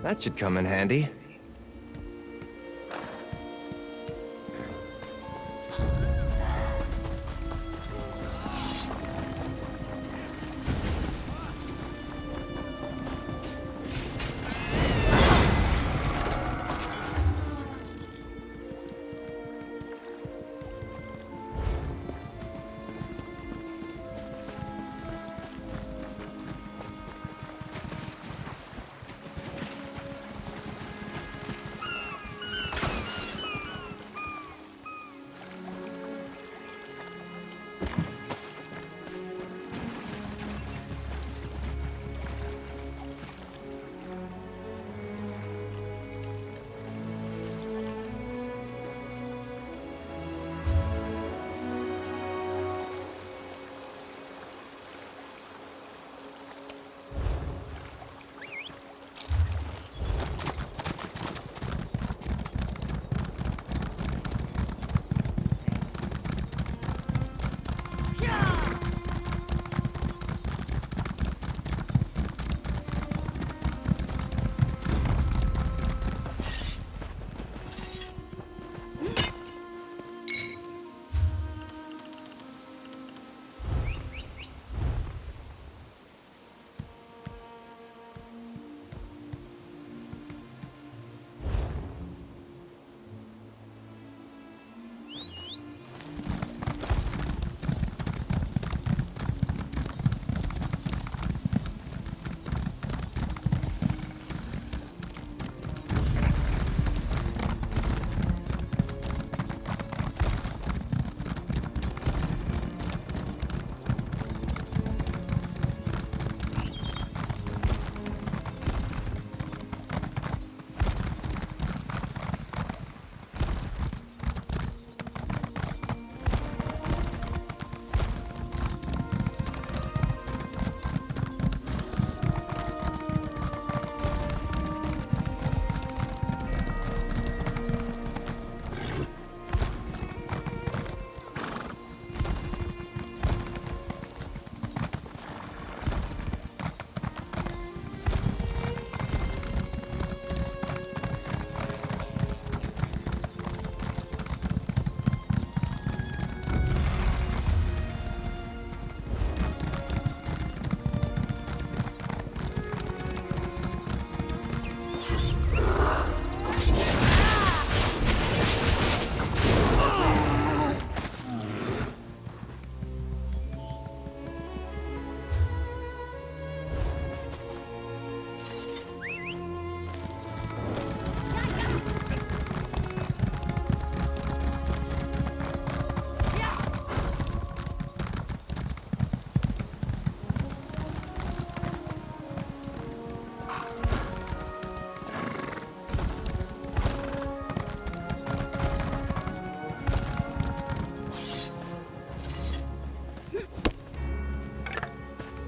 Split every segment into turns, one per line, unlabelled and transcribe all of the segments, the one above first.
That should come in handy.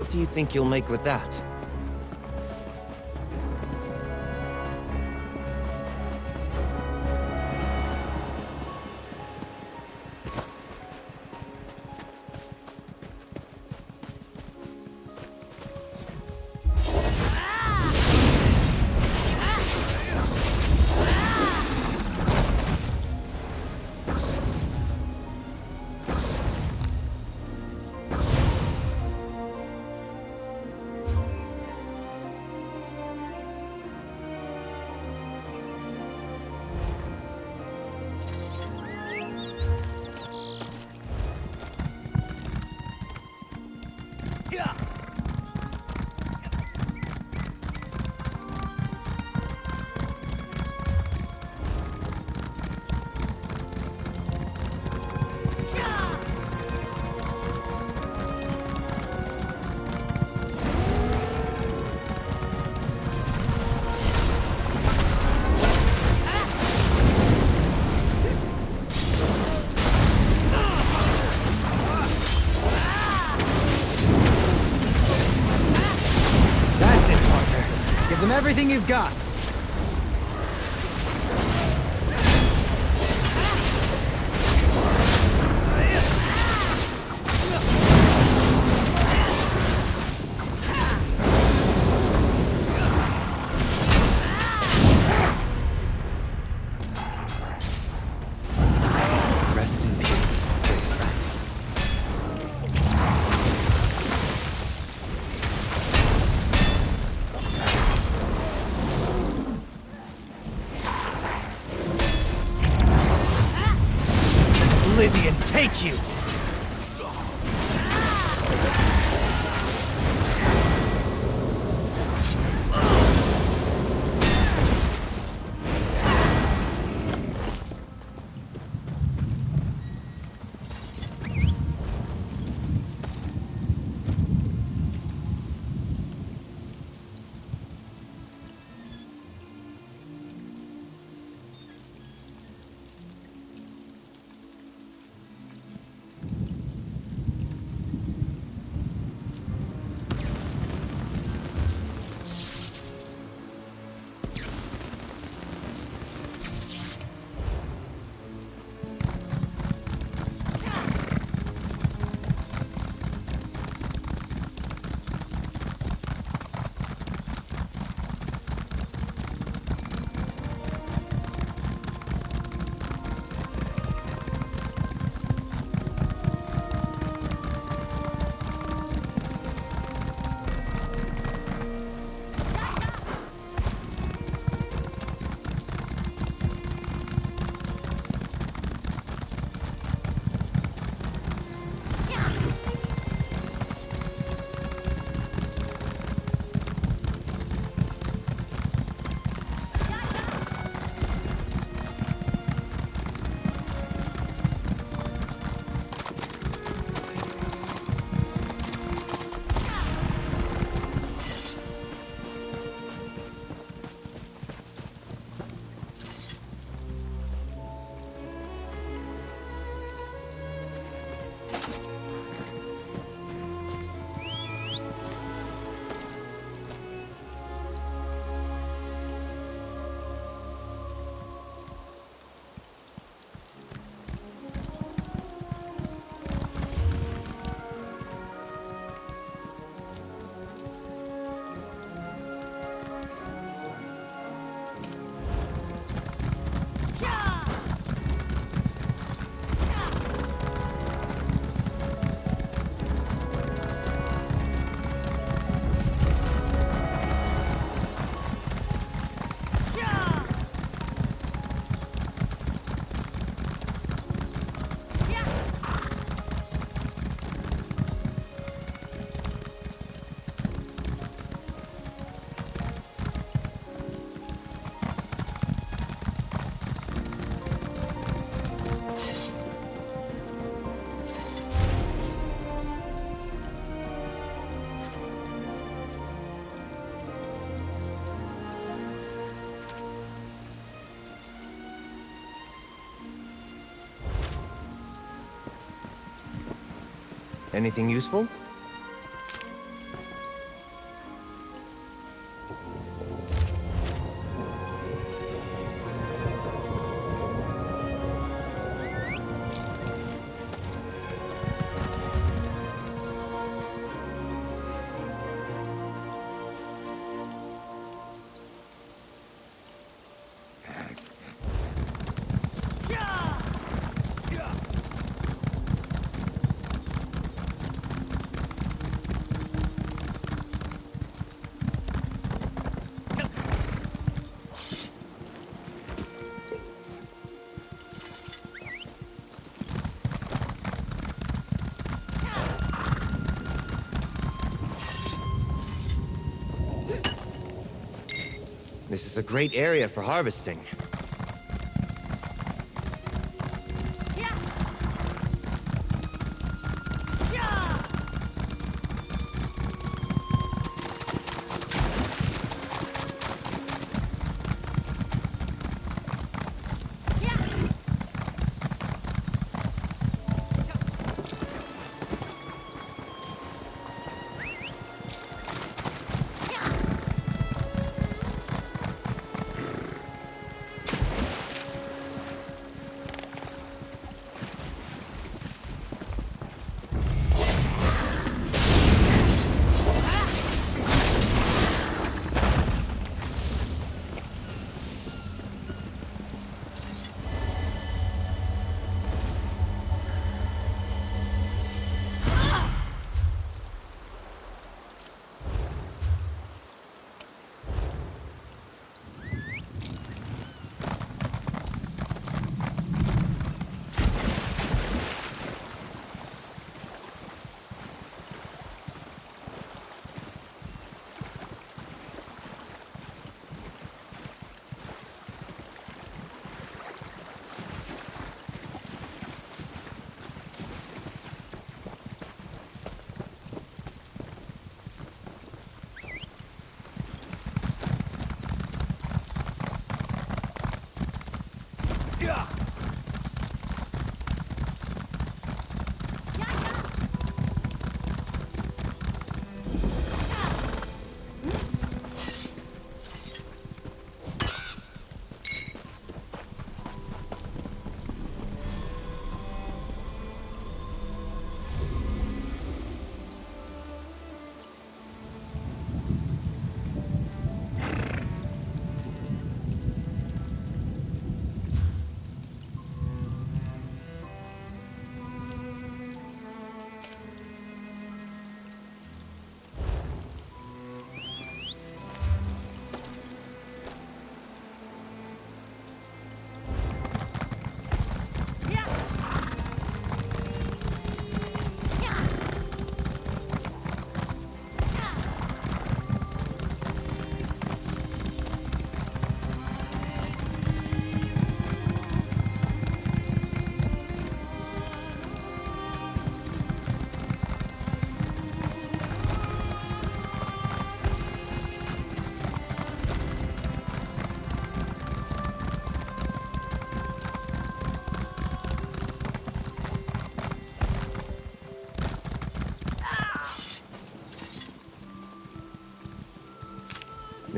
What do you think you'll make with that?
Give them everything you've got.
like you! Anything useful? This is a great area for harvesting.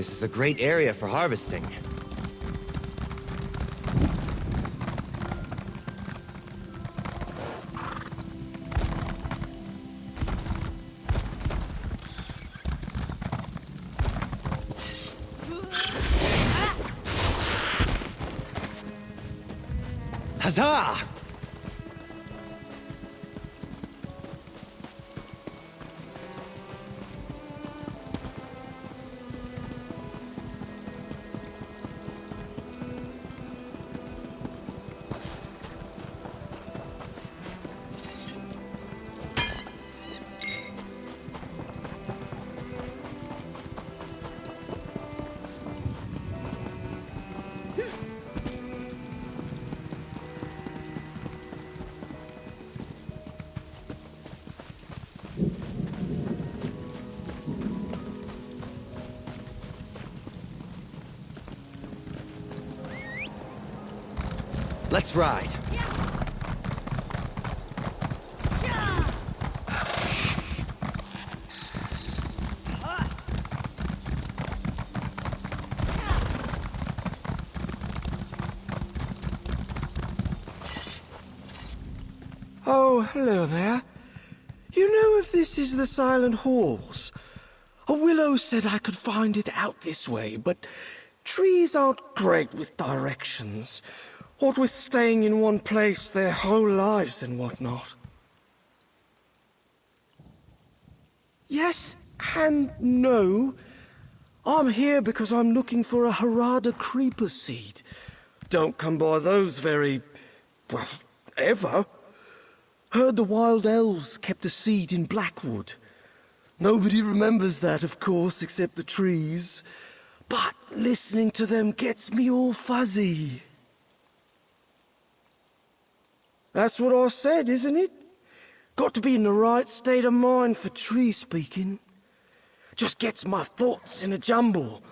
This is a great area for harvesting. Huzzah! Let's ride.
Oh, hello there. You know if this is the Silent Halls? A willow said I could find it out this way, but trees aren't great with directions. What with staying in one place their whole lives and whatnot. Yes and no. I'm here because I'm looking for a Harada creeper seed. Don't come by those very... well, ever. Heard the wild elves kept a seed in Blackwood. Nobody remembers that, of course, except the trees. But listening to them gets me all fuzzy. That's what I said, isn't it? Got to be in the right state of mind for tree speaking. Just gets my thoughts in a jumble.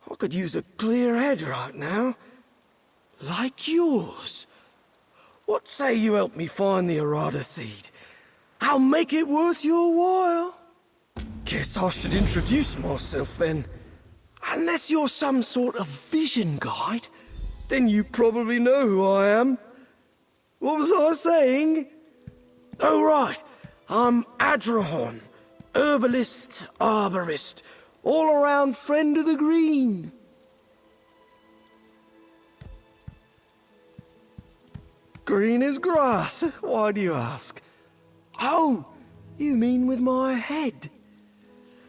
I could use a clear head right now. Like yours. What say you help me find the Harada seed? I'll make it worth your while. Guess I should introduce myself then. Unless you're some sort of vision guide, then you probably know who I am. What was I saying? Oh, right. I'm Adrahon, herbalist, arborist, all-around friend of the green. Green as grass? Why do you ask? Oh, you mean with my head?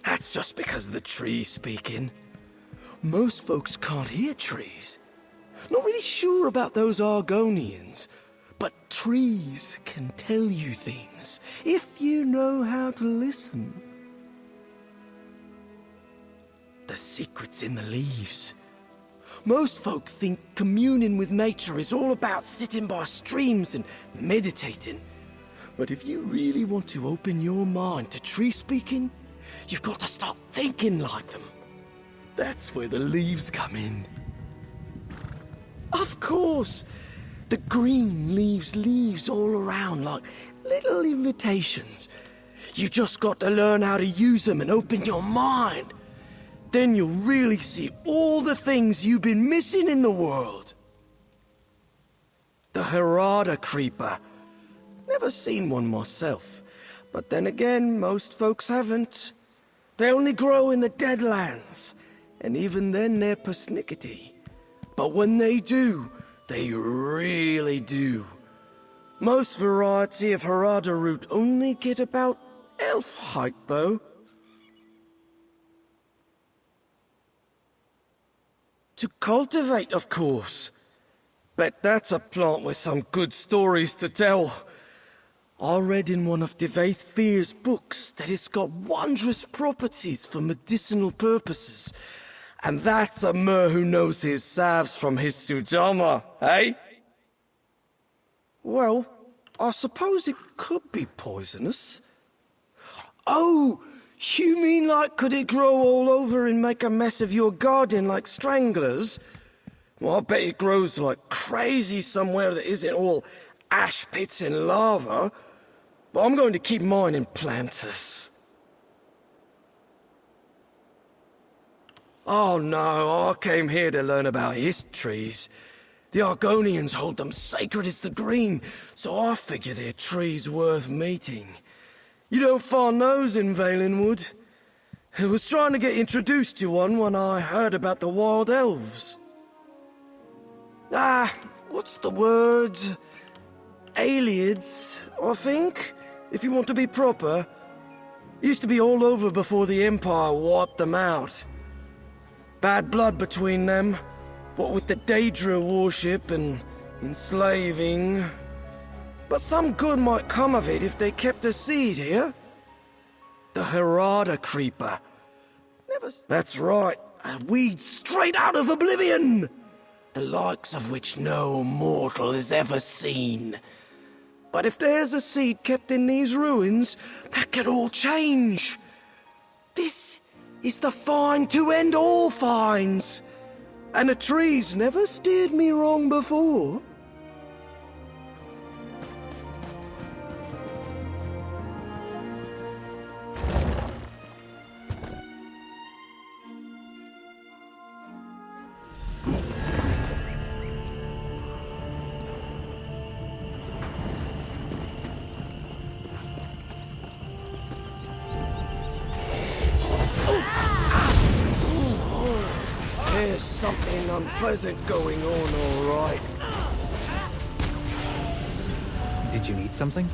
That's just because of the tree speaking. Most folks can't hear trees. Not really sure about those Argonians. But trees can tell you things, if you know how to listen. The secret's in the leaves. Most folk think communing with nature is all about sitting by streams and meditating. But if you really want to open your mind to tree speaking, you've got to start thinking like them. That's where the leaves come in. Of course! The green leaves leaves all around like little invitations. You just got to learn how to use them and open your mind. Then you'll really see all the things you've been missing in the world. The Harada creeper. Never seen one myself. But then again, most folks haven't. They only grow in the Deadlands. And even then they're persnickety. But when they do, they really do. Most variety of Harada root only get about elf height, though. To cultivate, of course. Bet that's a plant with some good stories to tell. I read in one of Devaith Fear's books that it's got wondrous properties for medicinal purposes. And that's a mer who knows his salves from his Sujama, eh? Well, I suppose it could be poisonous. Oh, you mean like could it grow all over and make a mess of your garden like stranglers? Well, I bet it grows like crazy somewhere that isn't all ash pits and lava. But I'm going to keep mine in planters. Oh no, I came here to learn about histories. The Argonians hold them sacred as the green, so I figure they're trees worth meeting. You don't find those in Valenwood. I was trying to get introduced to one when I heard about the wild elves. What's the word? Aliens, I think, if you want to be proper. Used to be all over before the Empire wiped them out. Bad blood between them, what with the Daedra worship and enslaving. But some good might come of it if they kept a seed here. The Harada Creeper. That's right, a weed straight out of oblivion! The likes of which no mortal has ever seen. But if there's a seed kept in these ruins, that could all change. This is the find to end all finds. And the trees never steered me wrong before. There's something unpleasant going on, all right.
Did you need something?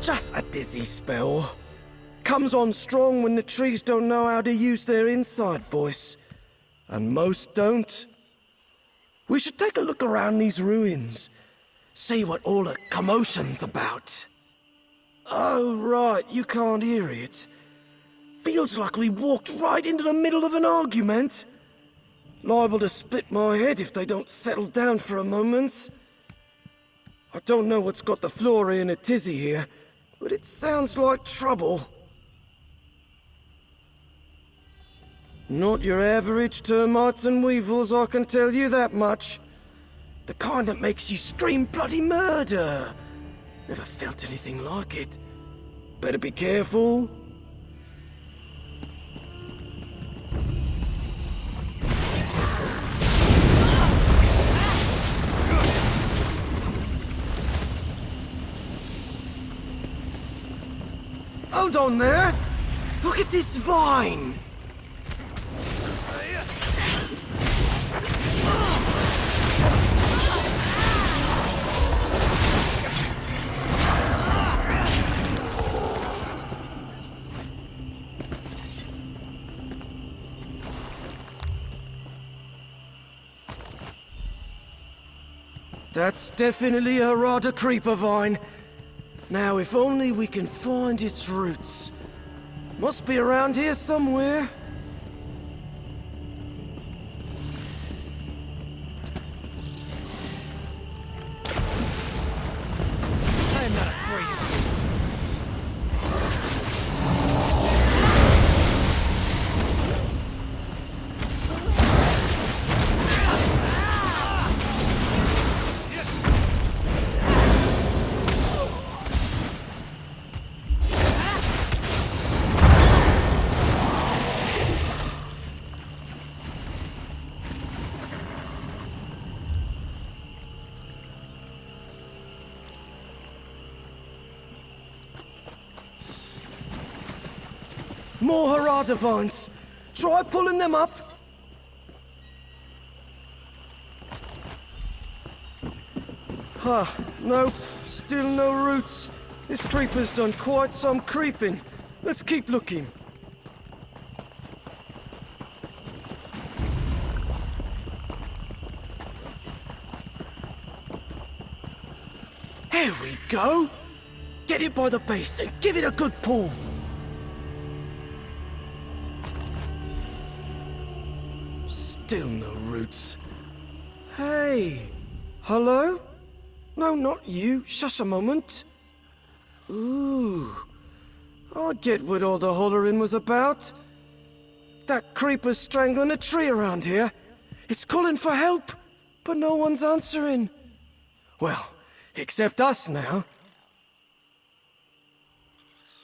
Just a dizzy spell. Comes on strong when the trees don't know how to use their inside voice. And most don't. We should take a look around these ruins. See what all the commotion's about. Oh, right, you can't hear it. Feels like we walked right into the middle of an argument. Liable to split my head if they don't settle down for a moment. I don't know what's got the Flora in a tizzy here, but it sounds like trouble. Not your average termites and weevils, I can tell you that much. The kind that makes you scream bloody murder. Never felt anything like it. Better be careful. Hold on there! Look at this vine! That's definitely a Harada creeper vine. Now, if only we can find its roots. Must be around here somewhere.
I'm not afraid of you.
More Harada vines. Try pulling them up. Nope. Still no roots. This creeper's done quite some creeping. Let's keep looking. Here we go. Get it by the base and give it a good pull. Still no roots. Hey. Hello? No, not you. Shush a moment. Ooh. I get what all the hollering was about. That creeper's strangling a tree around here. It's calling for help, but no one's answering. Well, except us now.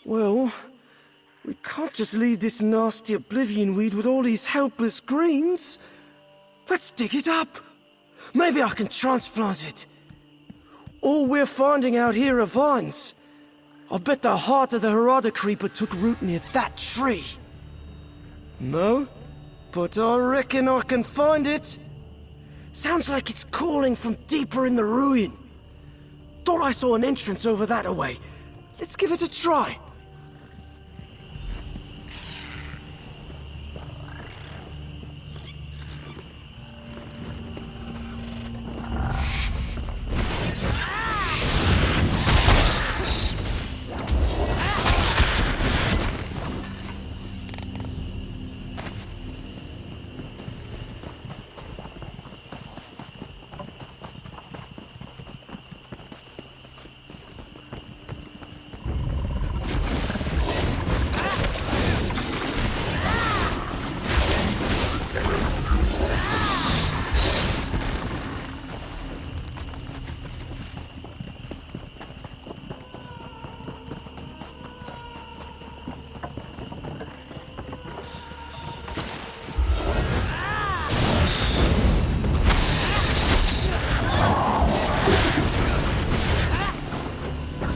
Well, we can't just leave this nasty oblivion weed with all these helpless greens. Let's dig it up. Maybe I can transplant it. All we're finding out here are vines. I bet the heart of the Harada creeper took root near that tree. No? But I reckon I can find it. Sounds like it's calling from deeper in the ruin. Thought I saw an entrance over that way. Let's give it a try.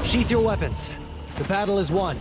Sheath your weapons. The battle is won.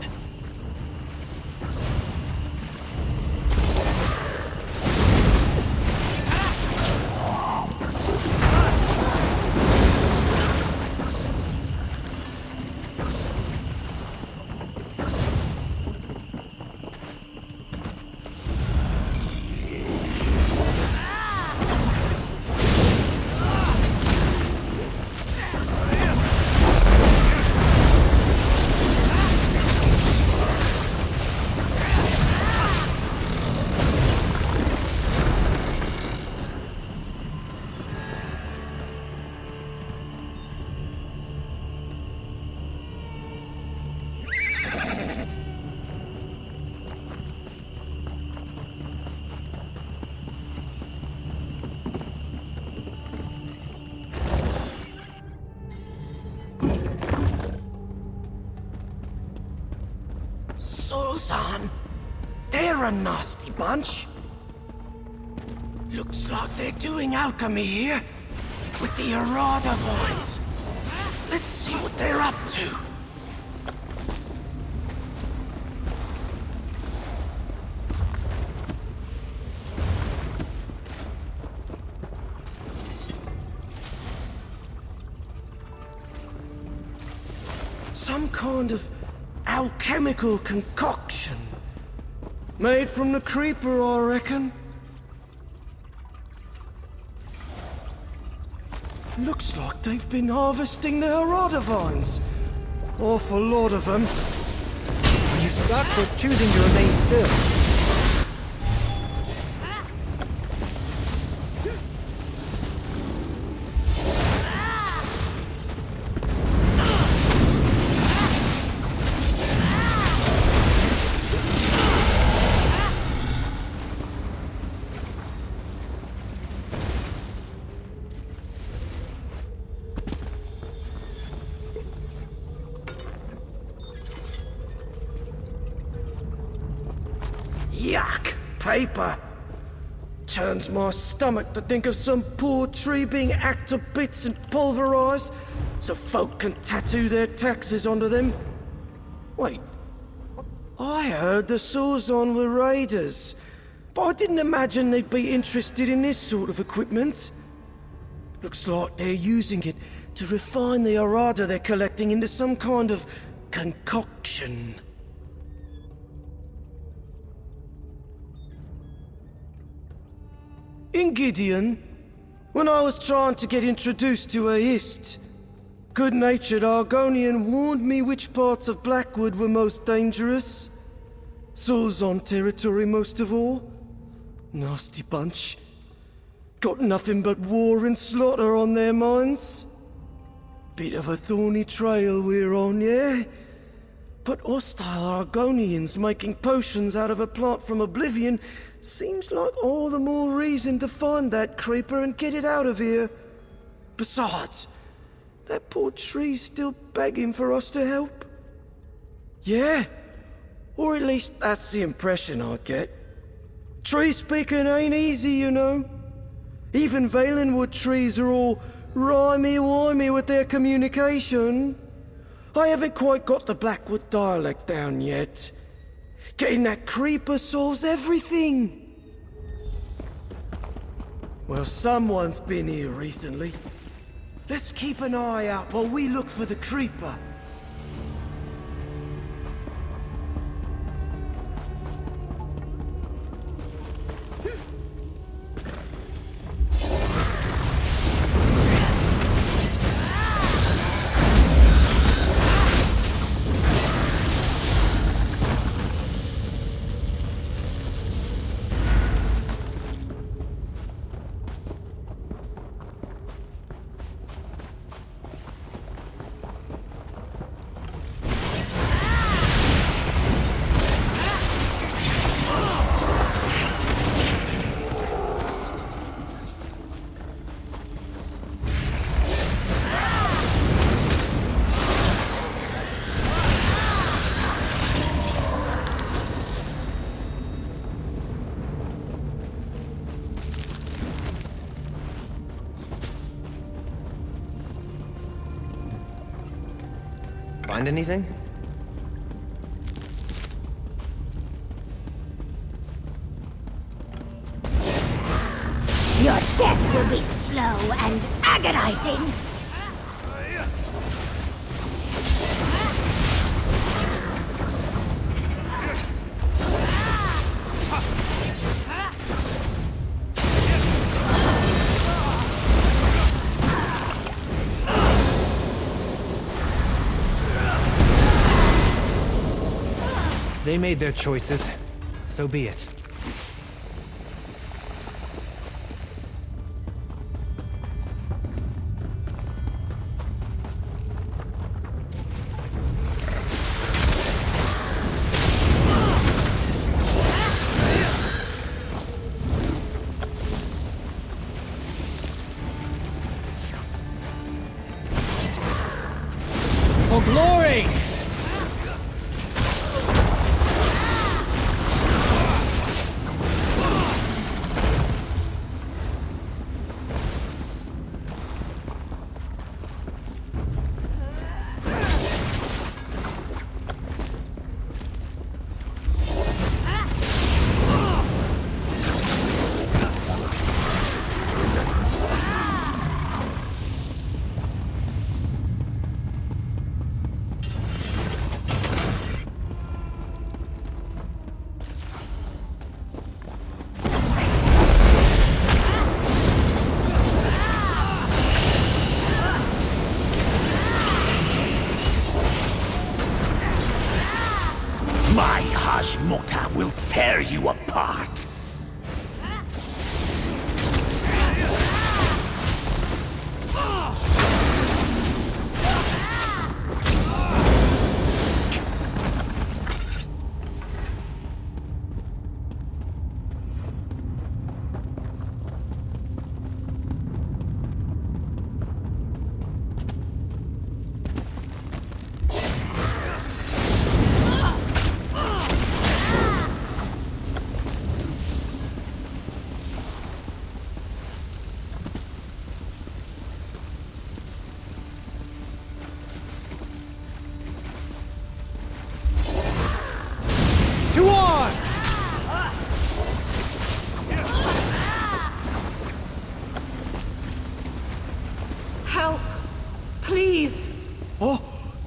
Sulzan, they're a nasty bunch. Looks like they're doing alchemy here with the Harada vines. Let's see what they're up to. Some kind of alchemical concoction. Made from the creeper, I reckon. Looks like they've been harvesting the Harada vines. Awful lot of them.
Are you stuck or choosing to remain still?
Yuck! Paper! Turns my stomach to think of some poor tree being hacked to bits and pulverized so folk can tattoo their taxes onto them. Wait, I heard the Sulzan were raiders, but I didn't imagine they'd be interested in this sort of equipment. Looks like they're using it to refine the Harada they're collecting into some kind of concoction. In Gideon, when I was trying to get introduced to a hist, good-natured Argonian warned me which parts of Blackwood were most dangerous. Sulzan territory most of all. Nasty bunch. Got nothing but war and slaughter on their minds. Bit of a thorny trail we're on, yeah? But hostile Argonians making potions out of a plant from Oblivion seems like all the more reason to find that creeper and get it out of here. Besides, that poor tree's still begging for us to help. Yeah, Or at least that's the impression I get. Tree speaking ain't easy, you know. Even Valenwood trees are all rhymey-wimey with their communication. I haven't quite got the Blackwood dialect down yet. Getting that creeper solves everything. Well, someone's been here recently. Let's keep an eye out while we look for the creeper.
Find anything?
Your death will be slow and agonizing.
They made their choices. So be it. For glory!
My Hajmota will tear you apart!
To arms!
Help! Please!
Oh,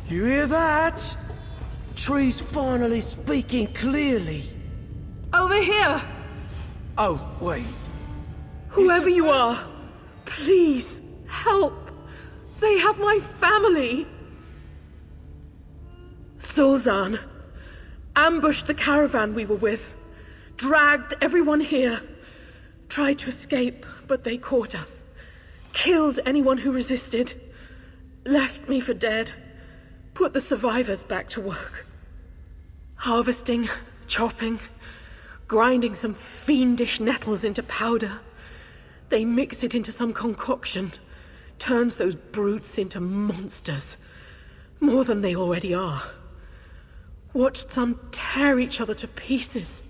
you hear that? Tree's finally speaking clearly.
Over here!
Oh, wait.
Whoever you are, please, help! They have my family! Sulzan ambushed the caravan we were with, dragged everyone here, tried to escape, but they caught us, killed anyone who resisted, left me for dead, put the survivors back to work. Harvesting, chopping, grinding some fiendish nettles into powder. They mix it into some concoction, turns those brutes into monsters, more than they already are. Watched some tear each other to pieces.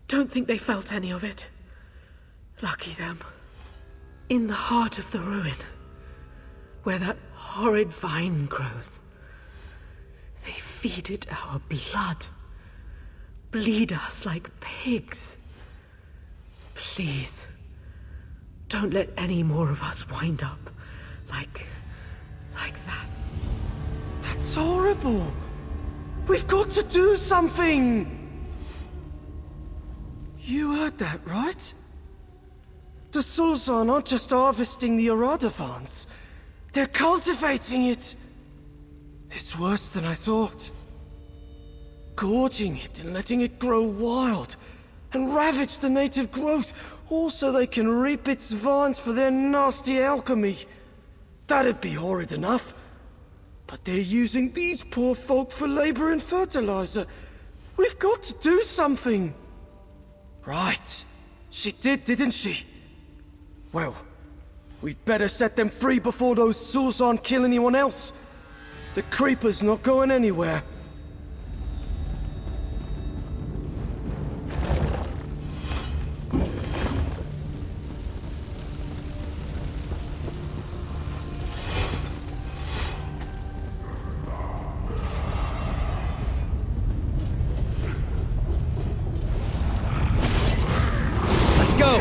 Don't think they felt any of it. Lucky them. In the heart of the ruin, where that horrid vine grows, they feed it our blood. Bleed us like pigs. Please, don't let any more of us wind up like that.
That's horrible. We've got to do something! You heard that, right? The Sulzan aren't just harvesting the Aradavans. They're cultivating it. It's worse than I thought. Gorging it and letting it grow wild, and ravage the native growth, all so they can reap its vines for their nasty alchemy. That'd be horrid enough. But they're using these poor folk for labor and fertilizer. We've got to do something. Right. She did, didn't she? Well, we'd better set them free before those Sulzan kill anyone else. The creeper's not going anywhere.
Go!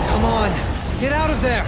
Come on, get out of there!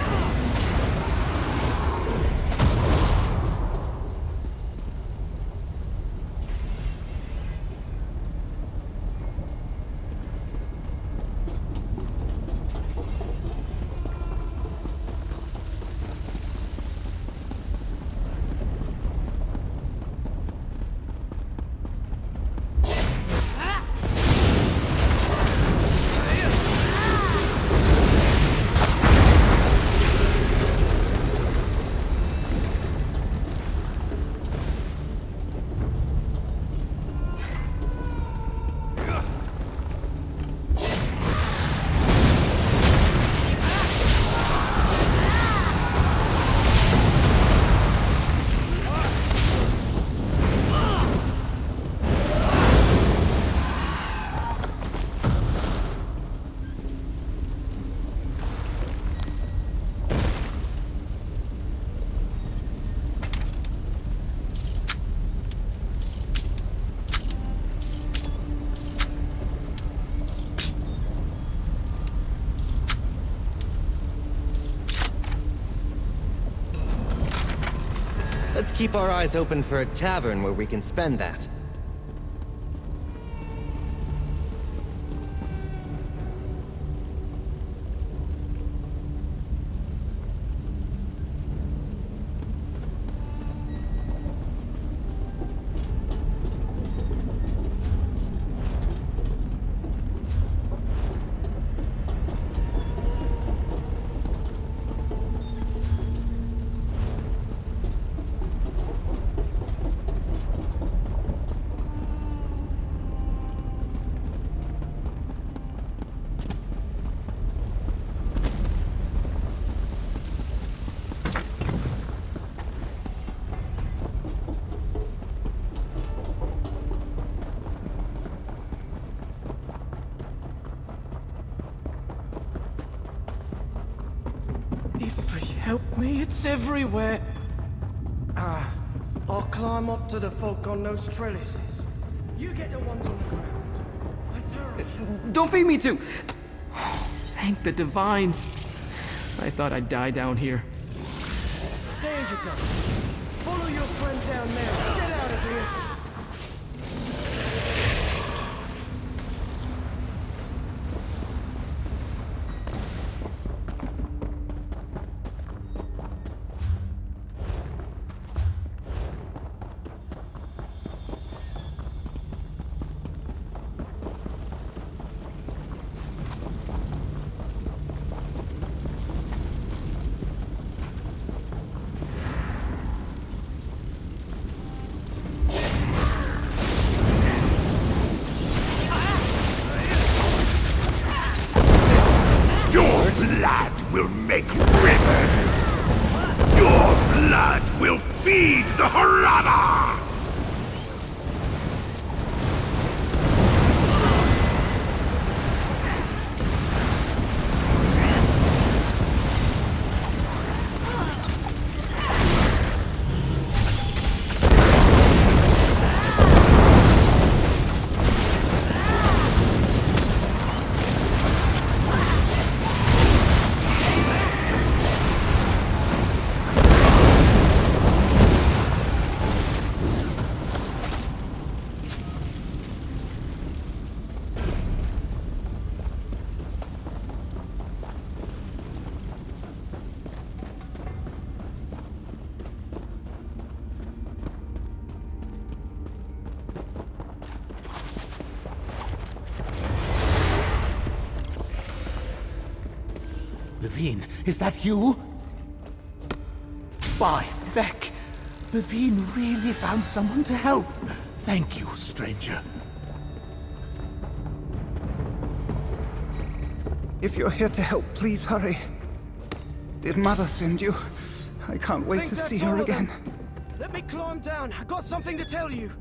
Let's keep our eyes open for a tavern where we can spend that.
Help me, it's everywhere. I'll climb up to the folk on those trellises. You get the ones on the ground. Let's hurry.
Don't feed me too! Thank the divines. I thought I'd die down here.
There you go. Follow your friend down there. Get out of here.
will make rivers. Your blood will feed the Harada! Levine, is that you? By Beck, Levine really found someone to help. Thank you, stranger.
If you're here to help, please hurry. Did Mother send you? I can't wait to see her again.
Let me climb down. I got something to tell you.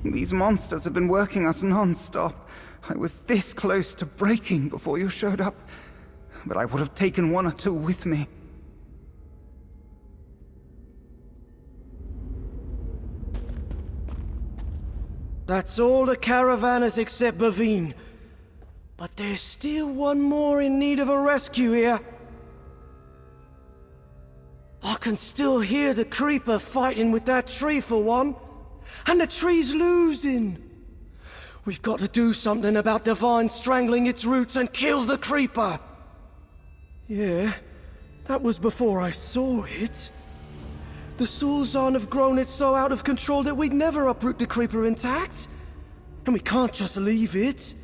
These monsters have been working us non-stop. I was this close to breaking before you showed up, but I would have taken one or two with me.
That's all the caravanners except Bavine. But there's still one more in need of a rescue here. I can still hear the creeper fighting with that tree for one. And the tree's losing. We've got to do something about the vine strangling its roots and kill the creeper. Yeah, that was before I saw it. The Sulzan have grown it so out of control that we'd never uproot the creeper intact. And we can't just leave it.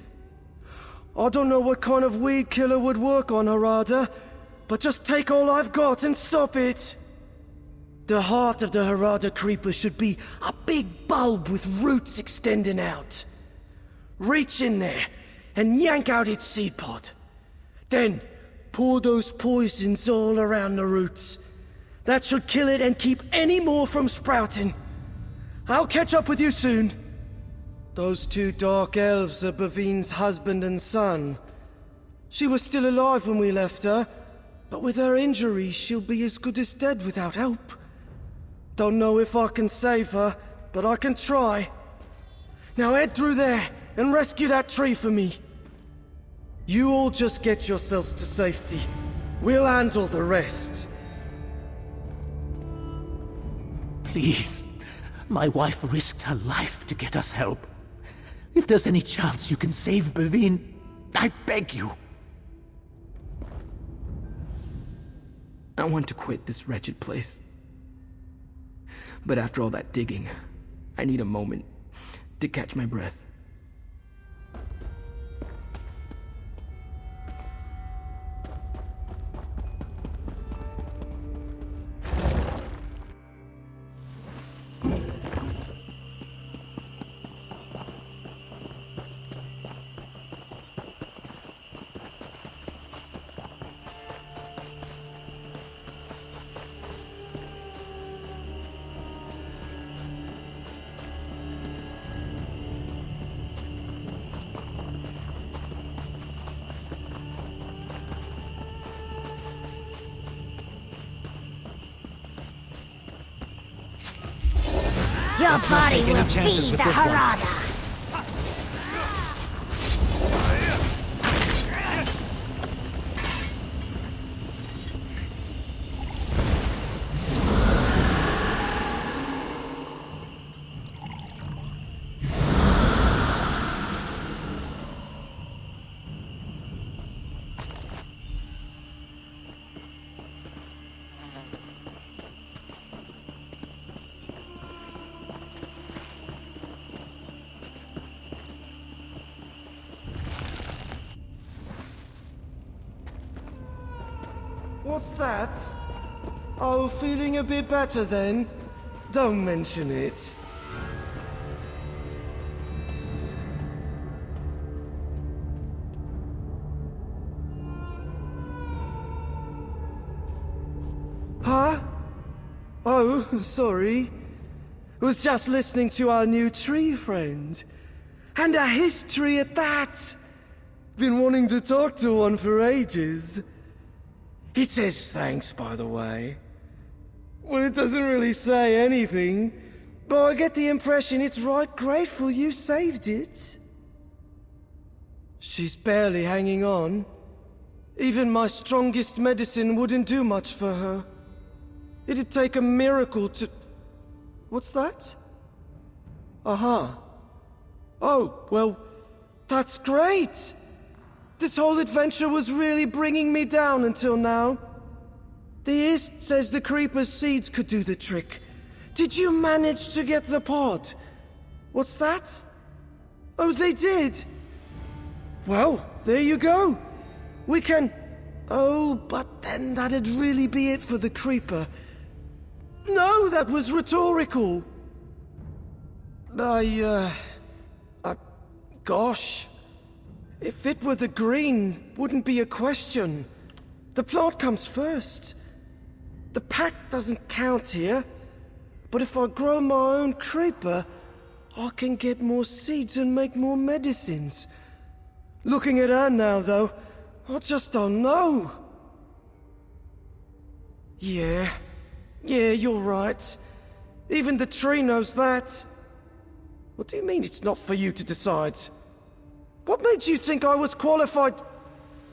I don't know what kind of weed killer would work on Harada, but just take all I've got and stop it. The heart of the Harada creeper should be a big bulb with roots extending out. Reach in there and yank out its seed pod. Then pour those poisons all around the roots. That should kill it and keep any more from sprouting. I'll catch up with you soon. Those two dark elves are Bavine's husband and son. She was still alive when we left her, but with her injuries, she'll be as good as dead without help. Don't know if I can save her, but I can try. Now head through there and rescue that tree for me. You all just get yourselves to safety. We'll handle the rest.
Please. My wife risked her life to get us help. If there's any chance you can save Bavine, I beg you.
I want to quit this wretched place. But after all that digging, I need a moment to catch my breath.
Your
Let's not
body
take any
will
chances
feed
with
the
this one.
Harada.
What's that? Oh, feeling a bit better then? Don't mention it. Huh? Oh, sorry. Was just listening to our new tree friend. And a history at that. Been wanting to talk to one for ages. It says thanks, by the way. Well, it doesn't really say anything, but I get the impression it's right grateful you saved it. She's barely hanging on. Even my strongest medicine wouldn't do much for her. It'd take a miracle to... What's that? Aha. Oh, well, that's great! This whole adventure was really bringing me down until now. The East says the Creeper's seeds could do the trick. Did you manage to get the pod? What's that? Oh, they did! Well, there you go. We can... Oh, but then that'd really be it for the Creeper. No, that was rhetorical. Gosh. If it were the green, wouldn't be a question. The plant comes first. The pack doesn't count here. But if I grow my own creeper, I can get more seeds and make more medicines. Looking at her now, though, I just don't know. Yeah, you're right. Even the tree knows that. What do you mean it's not for you to decide? What made you think I was qualified?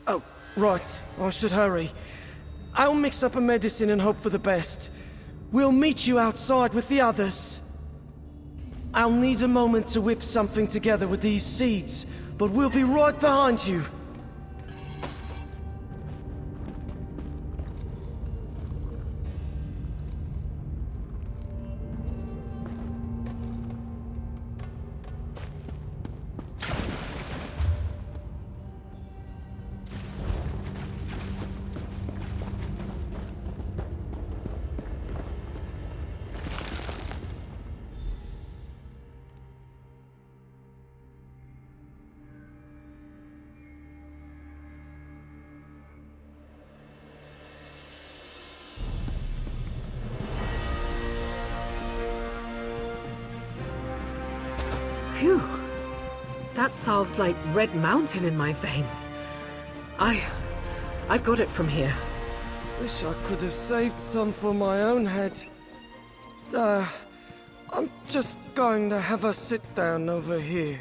Oh, right. I should hurry. I'll mix up a medicine and hope for the best. We'll meet you outside with the others. I'll need a moment to whip something together with these seeds, but we'll be right behind you.
Phew. That salve's like Red Mountain in my veins. I've got it from here.
Wish I could have saved some for my own head. I'm just going to have a sit down over here.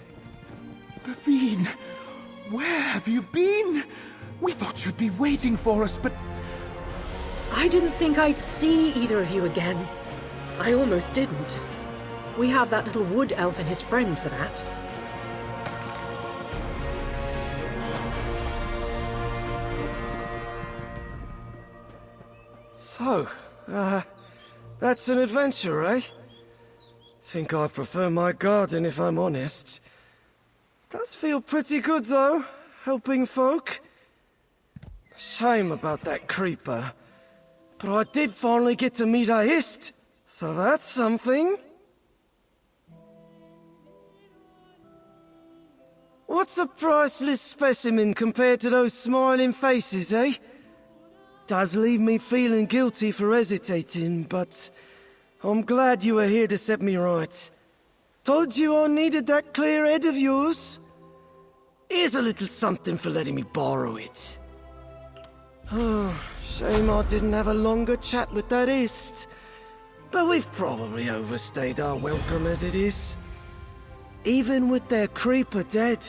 Baveen, where have you been? We thought you'd be waiting for us, but...
I didn't think I'd see either of you again. I almost didn't. We have that little wood elf and his friend for that.
So, that's an adventure, eh? Think I prefer my garden if I'm honest. Does feel pretty good though, helping folk. Shame about that creeper. But I did finally get to meet a hist, so that's something. What's a priceless specimen compared to those smiling faces, eh? Does leave me feeling guilty for hesitating, but I'm glad you were here to set me right. Told you I needed that clear head of yours. Here's a little something for letting me borrow it. Oh, shame I didn't have a longer chat with that Ist. But we've probably overstayed our welcome as it is. Even with their creeper dead,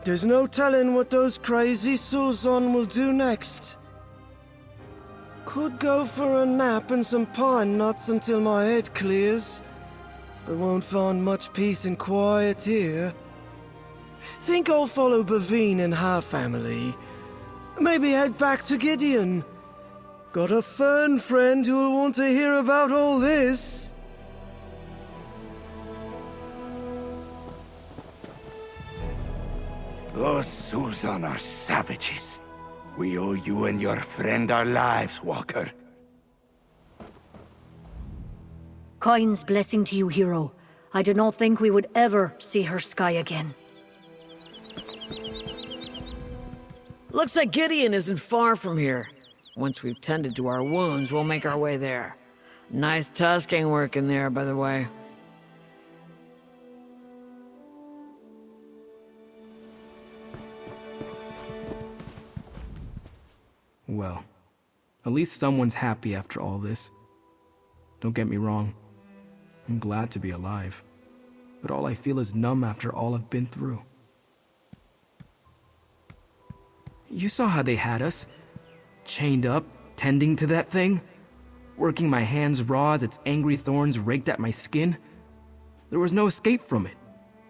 there's no telling what those crazy Sulzon will do next. Could go for a nap and some pine nuts until my head clears, but won't find much peace and quiet here. Think I'll follow Baveen and her family. Maybe head back to Gideon. Got a fern friend who'll want to hear about all this.
Those Sulzon are savages. We owe you and your friend our lives, Walker.
Coin's blessing to you, hero. I did not think we would ever see her sky again.
Looks like Gideon isn't far from here. Once we've tended to our wounds, we'll make our way there. Nice tusking work in there, by the way.
Well, at least someone's happy after all this. Don't get me wrong. I'm glad to be alive. But all I feel is numb after all I've been through. You saw how they had us. Chained up, tending to that thing. Working my hands raw as its angry thorns raked at my skin. There was no escape from it.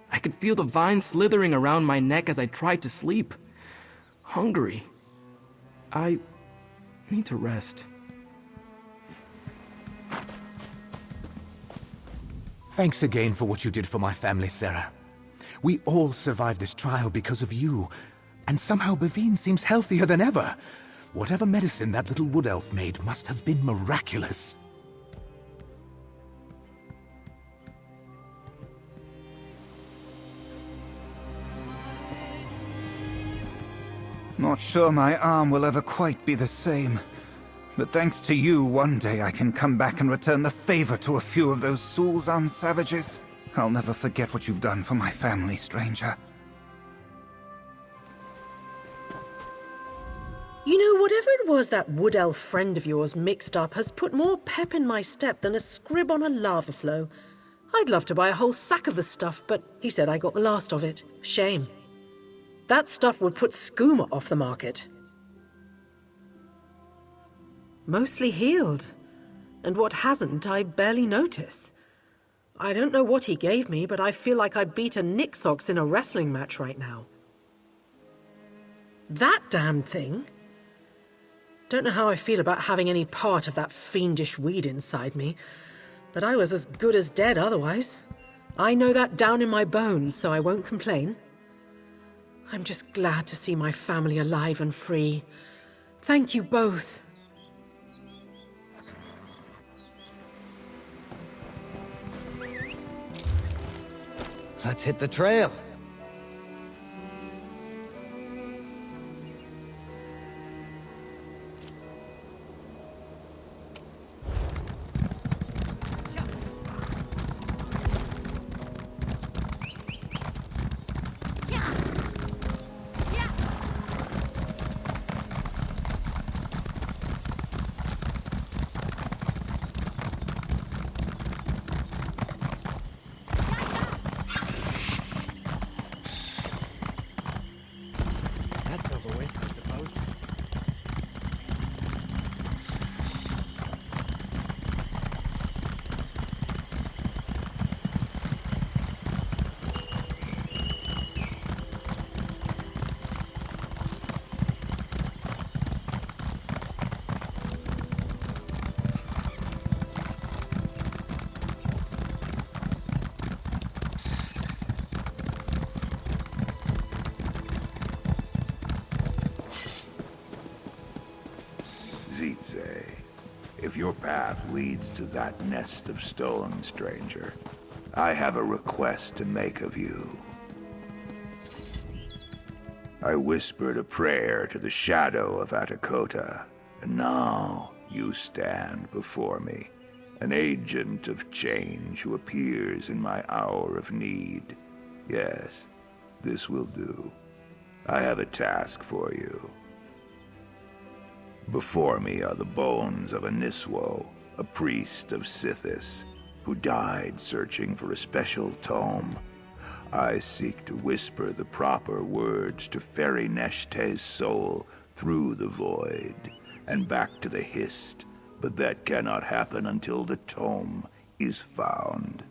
I could feel the vines slithering around my neck as I tried to sleep. Hungry. I need to rest.
Thanks again for what you did for my family, Sarah. We all survived this trial because of you, and somehow Bavine seems healthier than ever. Whatever medicine that little wood elf made must have been miraculous.
Not sure my arm will ever quite be the same. But thanks to you, one day I can come back and return the favor to a few of those Sulzan savages. I'll never forget what you've done for my family, stranger.
You know, whatever it was that wood elf friend of yours mixed up has put more pep in my step than a scrib on a lava flow. I'd love to buy a whole sack of the stuff, but he said I got the last of it. Shame. That stuff would put skooma off the market. Mostly healed. And what hasn't, I barely notice. I don't know what he gave me, but I feel like I beat a Nixox in a wrestling match right now. That damn thing? Don't know how I feel about having any part of that fiendish weed inside me, but I was as good as dead otherwise. I know that down in my bones, so I won't complain. I'm just glad to see my family alive and free. Thank you both.
Let's hit the trail. That's over with, I suppose.
If your path leads to that nest of stone, stranger, I have a request to make of you. I whispered a prayer to the shadow of Atakota, and now you stand before me, an agent of change who appears in my hour of need. Yes, this will do. I have a task for you. Before me are the bones of a Niswo, a priest of Sithis, who died searching for a special tome. I seek to whisper the proper words to Fairy Neshte's soul through the void, and back to the Hist, but that cannot happen until the tome is found.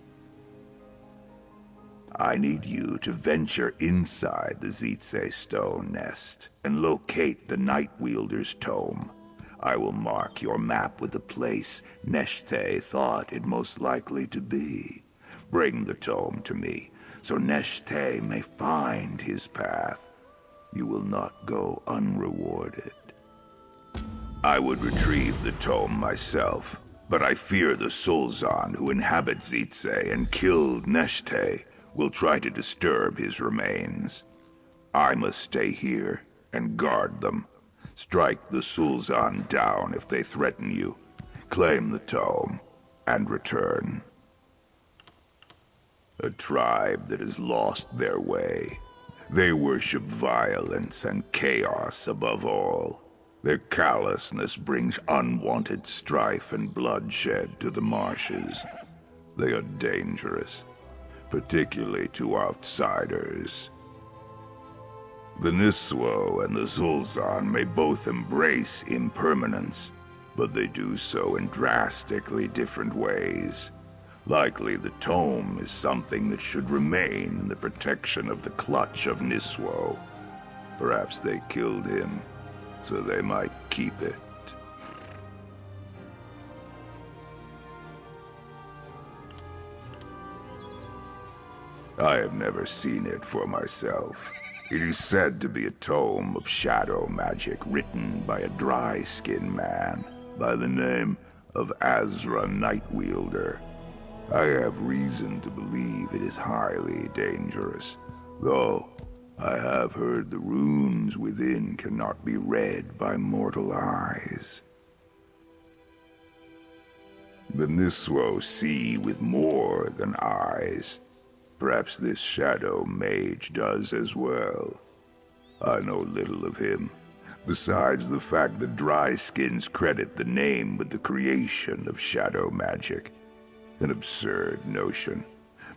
I need you to venture inside the Zitze stone nest and locate the Night Wielder's tome. I will mark your map with the place Neshte thought it most likely to be. Bring the tome to me, so Neshte may find his path. You will not go unrewarded. I would retrieve the tome myself, but I fear the Sulzan who inhabit Zitze and killed Neshte will try to disturb his remains. I must stay here and guard them. Strike the Sulzan down if they threaten you. Claim the tome and return. A tribe that has lost their way. They worship violence and chaos above all. Their callousness brings unwanted strife and bloodshed to the marshes. They are dangerous, particularly to outsiders. The Niswo and the Zulzan may both embrace impermanence, but they do so in drastically different ways. Likely the tome is something that should remain in the protection of the clutch of Niswo. Perhaps they killed him, so they might keep it. I have never seen it for myself. It is said to be a tome of shadow magic written by a dry-skinned man by the name of Azra Nightwielder. I have reason to believe it is highly dangerous, though I have heard the runes within cannot be read by mortal eyes. The Niswo see with more than eyes. Perhaps this shadow mage does as well. I know little of him, besides the fact that dry-skins credit the name with the creation of shadow magic. An absurd notion,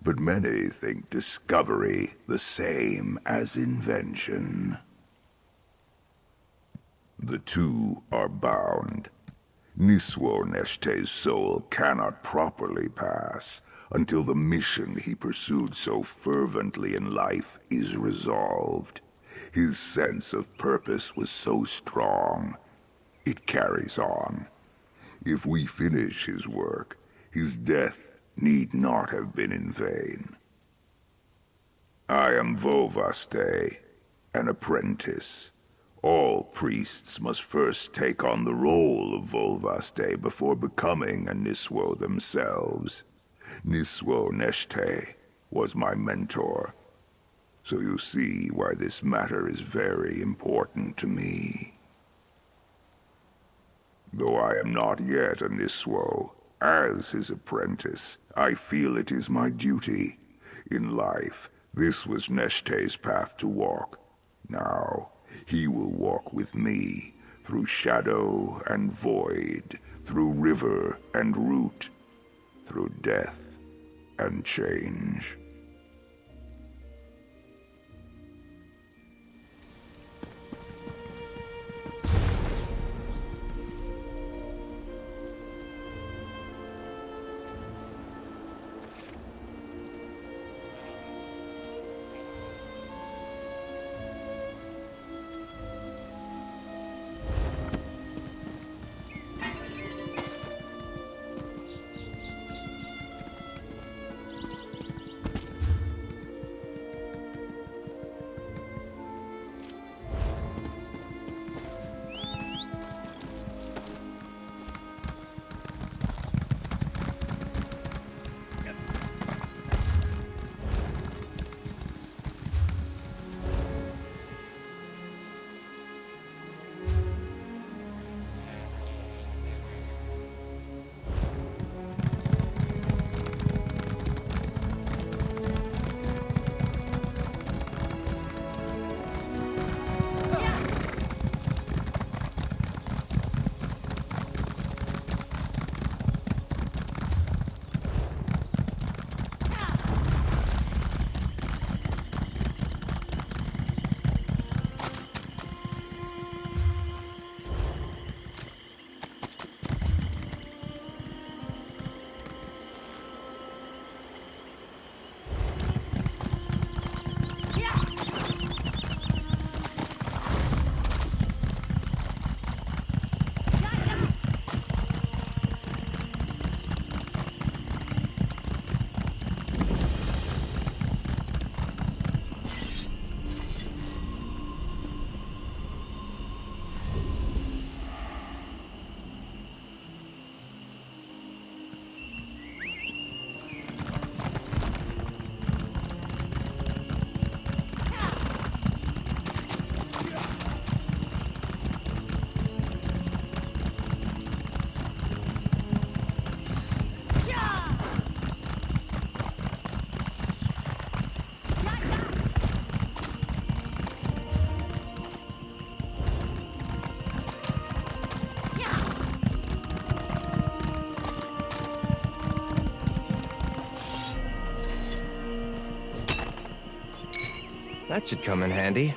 but many think discovery the same as invention. The two are bound. Niswo Neshté's soul cannot properly pass until the mission he pursued so fervently in life is resolved. His sense of purpose was so strong, it carries on. If we finish his work, his death need not have been in vain. I am Vovaste, an apprentice. All priests must first take on the role of Vovaste before becoming a Niswo themselves. Niswo Neshté was my mentor, so you see why this matter is very important to me. Though I am not yet a Niswo, as his apprentice, I feel it is my duty. In life, this was Neshté's path to walk. Now, he will walk with me, through shadow and void, through river and root, through death and change.
That should come in handy.